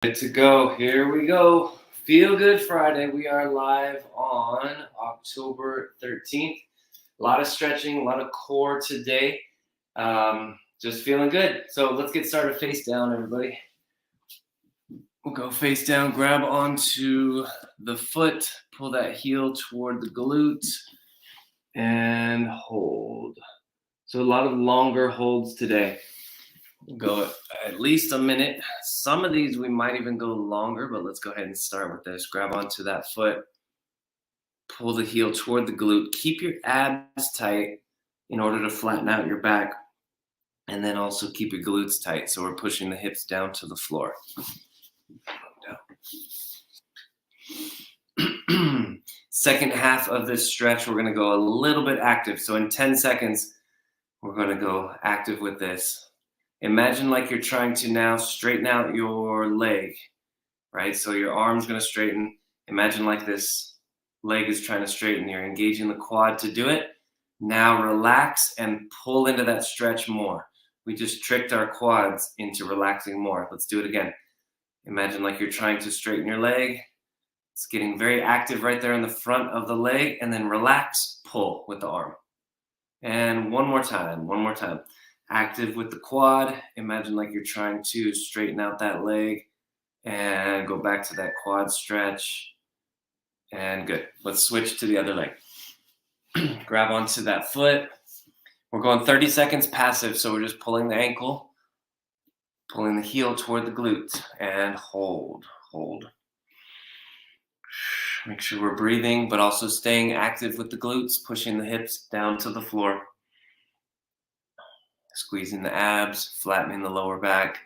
Good to go. Here we go. Feel Good Friday. We are live on October 13th. A lot of stretching, a lot of core today. Just feeling good. So let's get started face down, everybody. We'll go face down, grab onto the foot, pull that heel toward the glute, and hold. So a lot of longer holds today. We'll go at least a minute. Some of these we might even go longer, but let's go ahead and start with this. Grab onto that foot, pull the heel toward the glute. Keep your abs tight in order to flatten out your back, and then also keep your glutes tight. So we're pushing the hips down to the floor. Down. Second half of this stretch, we're going to go a little bit active. So in 10 seconds, we're going to go active with this. Imagine like you're trying to now straighten out your leg, right? So your arm's going to straighten. Imagine like this leg is trying to straighten. You're engaging the quad to do it. Now relax and pull into that stretch more. We just tricked our quads into relaxing more. Let's do it again. Imagine like you're trying to straighten your leg. It's getting very active right there in the front of the leg, and then relax, pull with the arm. And one more time. Active with the quad. Imagine like you're trying to straighten out that leg and go back to that quad stretch. And good. Let's switch to the other leg. Grab onto that foot. We're going 30 seconds passive, so we're just pulling the ankle, pulling the heel toward the glute, and hold. Make sure we're breathing, but also staying active with the glutes, pushing the hips down to the floor. Squeezing the abs, flattening the lower back.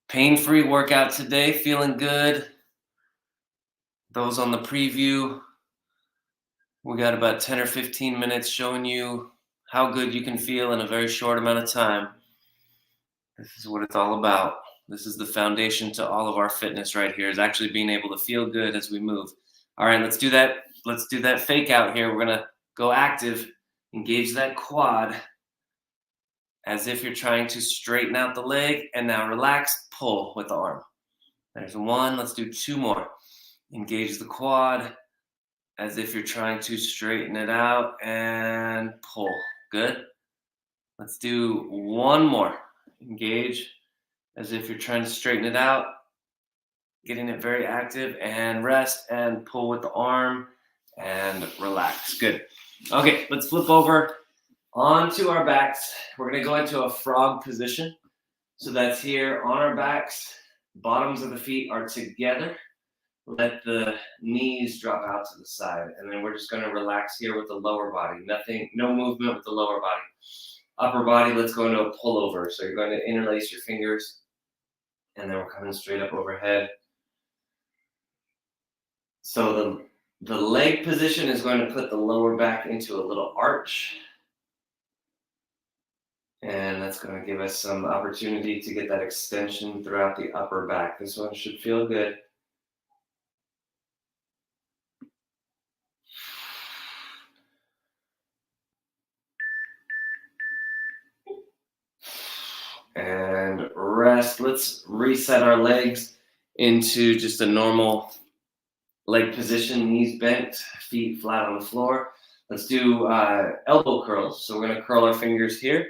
Pain-free workout today, feeling good. Those on the preview, we got about 10 or 15 minutes showing you how good you can feel in a very short amount of time. This is what it's all about. This is the foundation to all of our fitness right here, is actually being able to feel good as we move. All right, let's do that. Let's do that fake out here. We're gonna go active, engage that quad, as if you're trying to straighten out the leg, and now relax, pull with the arm. There's one, let's do two more. Engage the quad, as if you're trying to straighten it out, and pull. Good. Let's do one more. Engage, as if you're trying to straighten it out, getting it very active, and rest, and pull with the arm, and relax. Good. Okay, let's flip over onto our backs. We're going to go into a frog position. So that's here on our backs. Bottoms of the feet are together. Let the knees drop out to the side. And then we're just going to relax here with the lower body. No movement with the lower body. Upper body, let's go into a pullover. So you're going to interlace your fingers. And then we're coming straight up overhead. So the leg position is going to put the lower back into a little arch. And that's going to give us some opportunity to get that extension throughout the upper back. This one should feel good. And rest. Let's reset our legs into just a normal leg position, knees bent, feet flat on the floor. Let's do elbow curls. So we're going to curl our fingers here.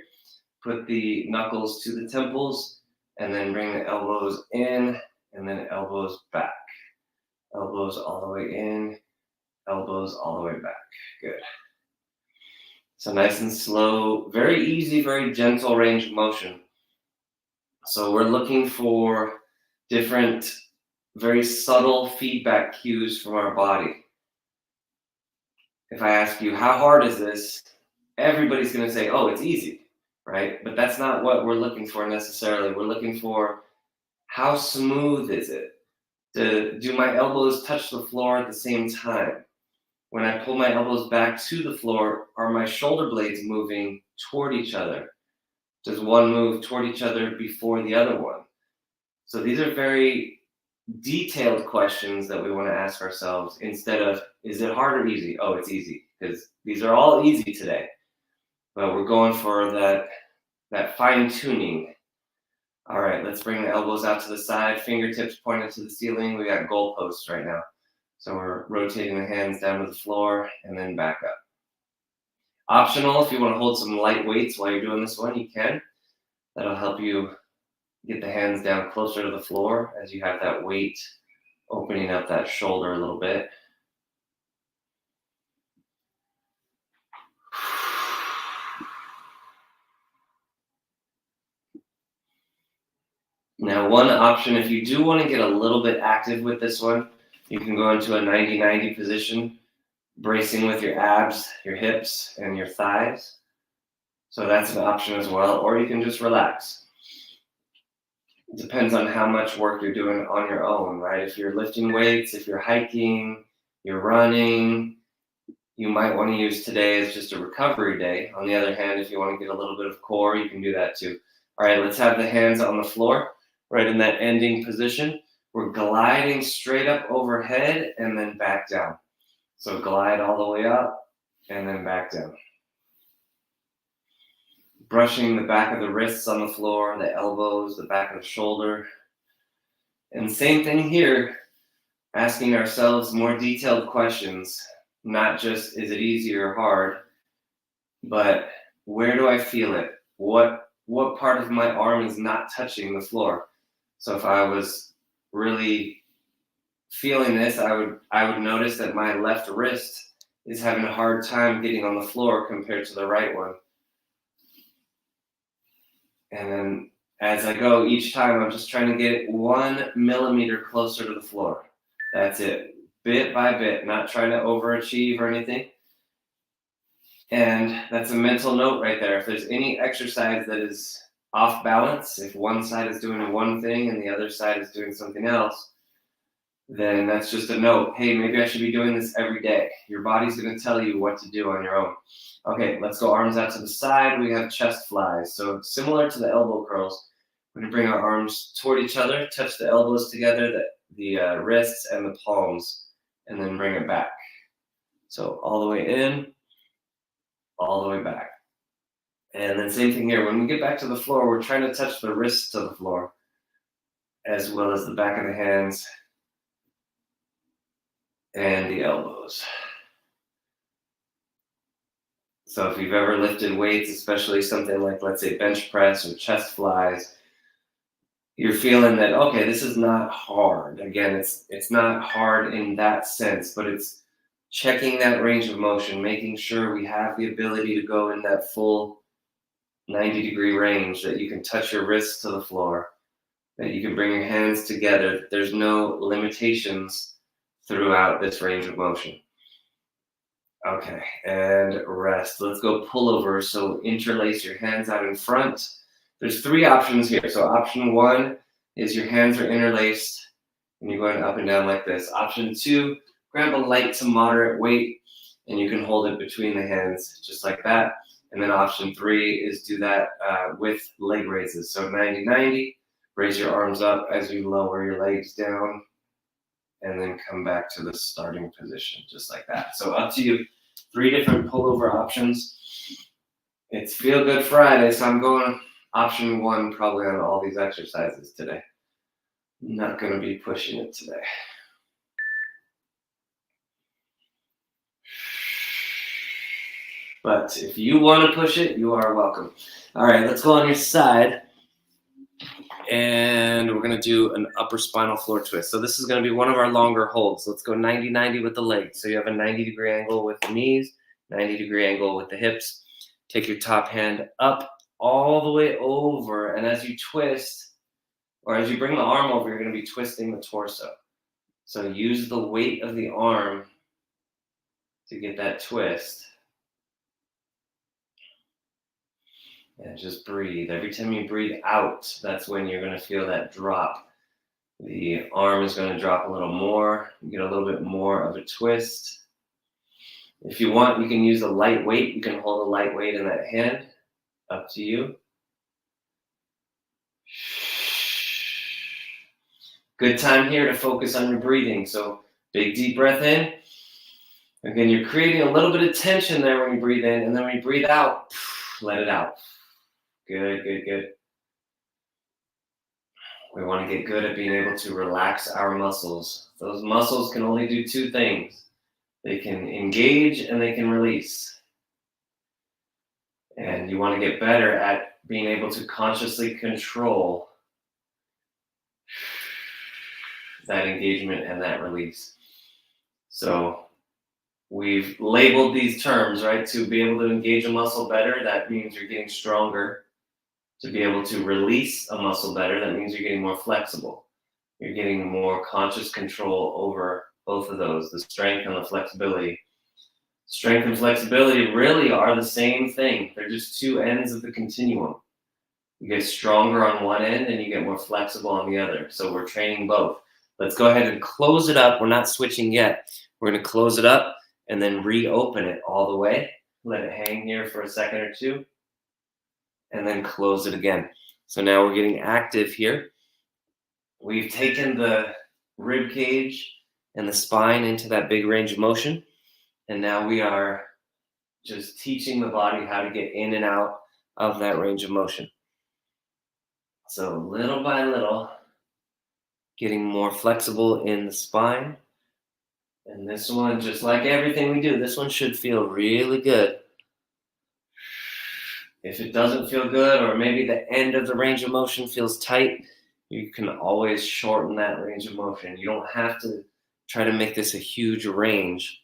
Put the knuckles to the temples, and then bring the elbows in, and then elbows back. Elbows all the way in, elbows all the way back. Good. So nice and slow, very easy, very gentle range of motion. So we're looking for different, very subtle feedback cues from our body. If I ask you, how hard is this? Everybody's going to say, oh, it's easy. Right? But that's not what we're looking for necessarily. We're looking for, how smooth is it? Do my elbows touch the floor at the same time? When I pull my elbows back to the floor, are my shoulder blades moving toward each other? Does one move toward each other before the other one? So these are very detailed questions that we want to ask ourselves, instead of, is it hard or easy? Oh, it's easy, because these are all easy today. But we're going for that fine tuning. All right, let's bring the elbows out to the side, fingertips pointed to the ceiling. We got goalposts right now. So we're rotating the hands down to the floor and then back up. Optional, if you want to hold some light weights while you're doing this one, you can. That'll help you get the hands down closer to the floor as you have that weight opening up that shoulder a little bit. Now, one option, if you do want to get a little bit active with this one, you can go into a 90-90 position, bracing with your abs, your hips, and your thighs. So that's an option as well, or you can just relax. It depends on how much work you're doing on your own, right? If you're lifting weights, if you're hiking, you're running, you might want to use today as just a recovery day. On the other hand, if you want to get a little bit of core, you can do that too. All right, let's have the hands on the floor, right in that ending position. We're gliding straight up overhead and then back down. So glide all the way up and then back down. Brushing the back of the wrists on the floor, the elbows, the back of the shoulder. And same thing here, asking ourselves more detailed questions, not just is it easy or hard, but where do I feel it? What part of my arm is not touching the floor? So if I was really feeling this, I would notice that my left wrist is having a hard time getting on the floor compared to the right one. And then as I go each time, I'm just trying to get 1 millimeter closer to the floor. That's it, bit by bit, not trying to overachieve or anything. And that's a mental note right there. If there's any exercise that is off balance, if one side is doing one thing and the other side is doing something else, then that's just a note. Hey, maybe I should be doing this every day. Your body's going to tell you what to do on your own. Okay, let's go arms out to the side. We have chest flies. So similar to the elbow curls, we're going to bring our arms toward each other, touch the elbows together, the wrists and the palms, and then bring it back. So all the way in, all the way back. And then same thing here. When we get back to the floor, we're trying to touch the wrists to the floor, as well as the back of the hands and the elbows. So if you've ever lifted weights, especially something like, let's say, bench press or chest flies, you're feeling that, okay, this is not hard. Again, it's not hard in that sense, but it's checking that range of motion, making sure we have the ability to go in that full 90-degree range, that you can touch your wrists to the floor, that you can bring your hands together. There's no limitations throughout this range of motion. Okay, and rest. Let's go pullover. So interlace your hands out in front. There's 3 options here. So option 1 is your hands are interlaced and you're going up and down like this. Option 2, grab a light to moderate weight and you can hold it between the hands just like that. And then option 3 is do that with leg raises. So 90-90, raise your arms up as you lower your legs down and then come back to the starting position just like that. So up to you. 3 different pullover options. It's Feel Good Friday, so I'm going option 1 probably on all these exercises today. I'm not going to be pushing it today. But if you want to push it, you are welcome. All right, let's go on your side. And we're going to do an upper spinal floor twist. So this is going to be one of our longer holds. Let's go 90-90 with the legs. So you have a 90-degree angle with the knees, 90-degree angle with the hips. Take your top hand up all the way over. And as you twist, or as you bring the arm over, you're going to be twisting the torso. So use the weight of the arm to get that twist. And just breathe. Every time you breathe out, that's when you're going to feel that drop. The arm is going to drop a little more. You get a little bit more of a twist. If you want, you can use a light weight. You can hold a light weight in that hand. Up to you. Good time here to focus on your breathing. So big deep breath in. Again, you're creating a little bit of tension there when you breathe in. And then when you breathe out, let it out. Good, good, good. We want to get good at being able to relax our muscles. Those muscles can only do two things. They can engage and they can release. And you want to get better at being able to consciously control that engagement and that release. So we've labeled these terms, right? To be able to engage a muscle better, that means you're getting stronger. To be able to release a muscle better, that means you're getting more flexible. You're getting more conscious control over both of those, the strength and the flexibility. Strength and flexibility really are the same thing. They're just two ends of the continuum. You get stronger on one end and you get more flexible on the other. So we're training both. Let's go ahead and close it up. We're not switching yet. We're going to close it up and then reopen it all the way. Let it hang here for a second or two. And then close it again. So now we're getting active here. We've taken the rib cage and the spine into that big range of motion. And now we are just teaching the body how to get in and out of that range of motion. So little by little, getting more flexible in the spine. And this one, just like everything we do, this one should feel really good. If it doesn't feel good, or maybe the end of the range of motion feels tight, you can always shorten that range of motion. You don't have to try to make this a huge range.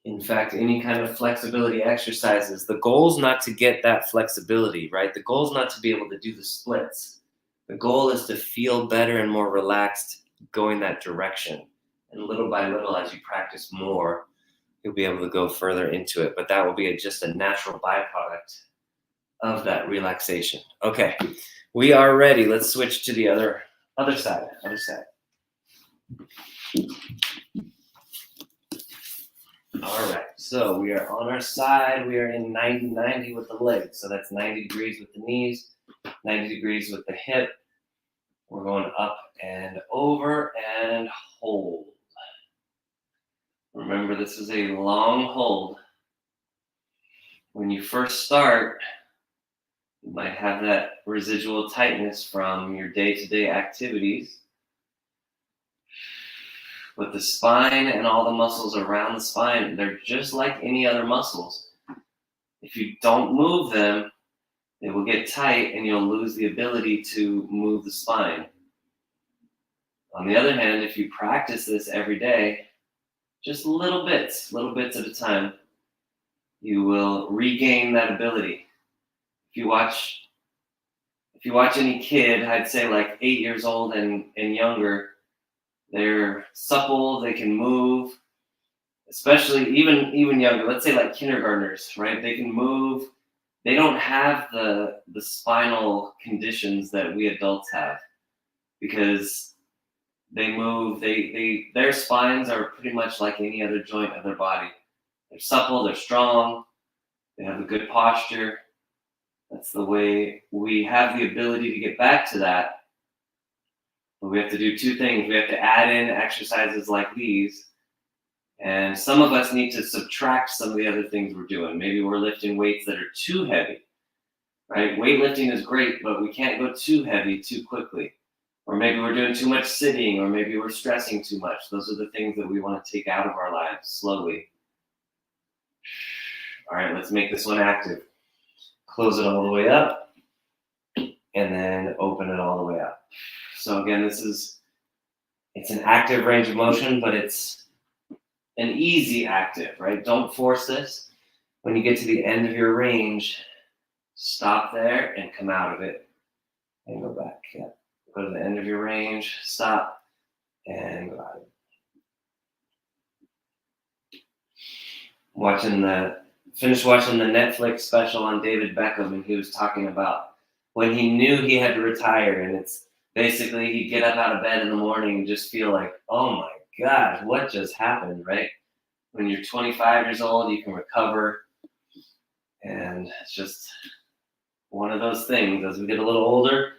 In fact, any kind of flexibility exercises, the goal is not to get that flexibility, right? The goal is not to be able to do the splits. The goal is to feel better and more relaxed going that direction. And little by little, as you practice more, you'll be able to go further into it. But that will be just a natural byproduct of that relaxation. Okay, we are ready. Let's switch to the other side. All right, so we are on our side. We are in 90-90 with the legs. So that's 90 degrees with the knees, 90 degrees with the hip. We're going up and over and hold. Remember, this is a long hold. When you first start, you might have that residual tightness from your day-to-day activities. With the spine and all the muscles around the spine, they're just like any other muscles. If you don't move them, they will get tight and you'll lose the ability to move the spine. On the other hand, if you practice this every day, just little bits at a time, you will regain that ability. If you watch any kid, I'd say like 8 years old and younger, they're supple, they can move, especially even younger. Let's say like kindergartners, right? They can move. They don't have the spinal conditions that we adults have because they move. Their spines are pretty much like any other joint of their body. They're supple, they're strong, they have a good posture. That's the way we have the ability to get back to that. But we have to do two things. We have to add in exercises like these. And some of us need to subtract some of the other things we're doing. Maybe we're lifting weights that are too heavy, right? Weightlifting is great, but we can't go too heavy too quickly. Or maybe we're doing too much sitting, or maybe we're stressing too much. Those are the things that we want to take out of our lives slowly. All right, let's make this one active. Close it all the way up, and then open it all the way up. So again, it's an active range of motion, but it's an easy active, right? Don't force this. When you get to the end of your range, stop there and come out of it and go back. Yeah. Go to the end of your range, stop, and go out of it. Finished watching the Netflix special on David Beckham, and he was talking about when he knew he had to retire, and it's basically he'd get up out of bed in the morning and just feel like, oh my gosh, what just happened, right? When you're 25 years old, you can recover, and it's just one of those things. As we get a little older,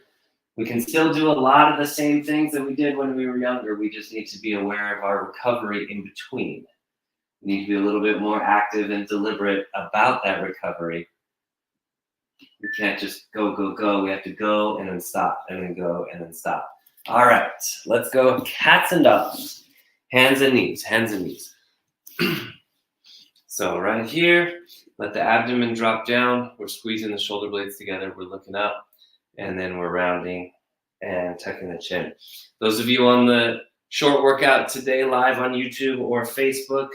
we can still do a lot of the same things that we did when we were younger. We just need to be aware of our recovery in between. We need to be a little bit more active and deliberate about that recovery. We can't just go, go, go. We have to go and then stop and then go and then stop. All right, let's go cats and dogs. Hands and knees, hands and knees. So right here, let the abdomen drop down. We're squeezing the shoulder blades together. We're looking up, and then we're rounding and tucking the chin. Those of you on the short workout today live on YouTube or Facebook,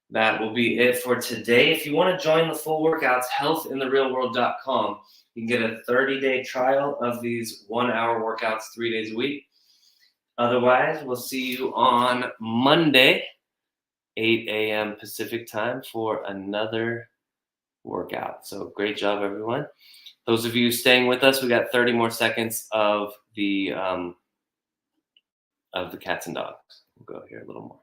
that will be it for today. If you want to join the full workouts, healthintherealworld.com. You can get a 30-day trial of these 1-hour workouts 3 days a week. Otherwise, we'll see you on Monday, 8 a.m. Pacific time for another workout. So great job, everyone. Those of you staying with us, we got 30 more seconds of the cats and dogs. We'll go here a little more.